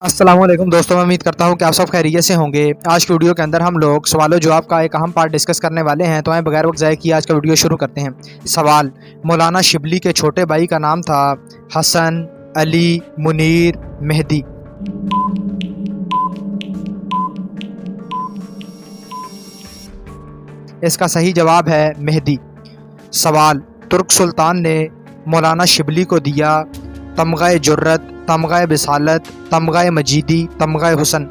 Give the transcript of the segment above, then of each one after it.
अस्सलामुअलैकुम दोस्तों, मैं उम्मीद करता हूँ कि आप सब खैरियत से होंगे। आज की वीडियो के अंदर हम लोग सवाल जवाब का एक अहम पार्ट डिस्कस करने वाले हैं, तो हमें बगैर वक्त ज़ाय किए आज का वीडियो शुरू करते हैं। सवाल: मौलाना शिबली के छोटे भाई का नाम था हसन, अली, मुनीर, मेहदी। इसका सही जवाब है मेहदी। सवाल: तुर्क सुल्तान ने मौलाना शिबली को दिया तमगा जुर्रत, तमगा बिसालत, तमगा मजीदी, तमगा हुसन।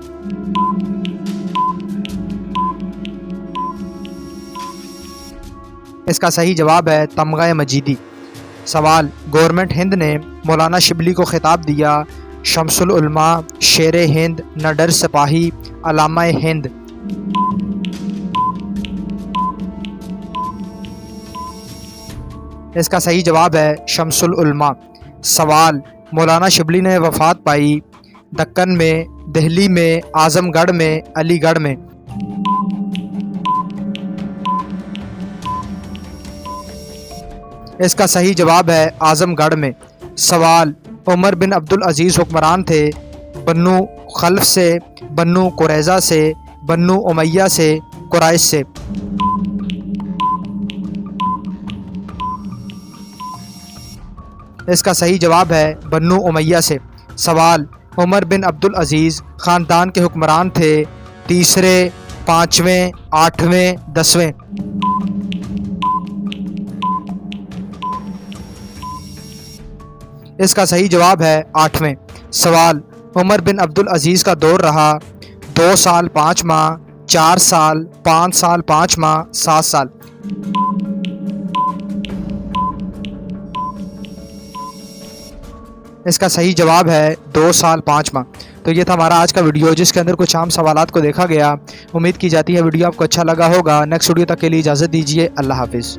इसका सही जवाब है तमगा मजीदी। सवाल: गवर्नमेंट हिंद ने मौलाना शिबली को खिताब दिया शमसुल उलमा, शेर हिंद, नडर सिपाही, अलामा हिंद। इसका सही जवाब है शमसुल उलमा। सवाल: मौलाना शिबली ने वफ़ात पाई दक्कन में, दिल्ली में, आज़मगढ़ में, अलीगढ़ में। इसका सही जवाब है आज़मगढ़ में। सवाल: उमर बिन अब्दुल अजीज़ हुक्मरान थे बन्नू खल्फ से, बन्नू कुरैज़ा से, बन्नू उमैया से, कुरैश से। इसका सही जवाब है बन्नू उमैया से। सवाल: उमर बिन अब्दुल अजीज़ ख़ानदान के हुक्मरान थे तीसरे, पाँचवें, आठवें, 10वें। इसका सही जवाब है 8वें। सवाल: उमर बिन अब्दुल अजीज़ का दौर रहा 2 साल 5 माह, 4 साल, 5 साल 5 माह, 7 साल। इसका सही जवाब है 2 साल 5 माह। तो ये था हमारा आज का वीडियो, जिसके अंदर कुछ आम सवालात को देखा गया। उम्मीद की जाती है वीडियो आपको अच्छा लगा होगा। नेक्स्ट वीडियो तक के लिए इजाज़त दीजिए। अल्लाह हाफिज़।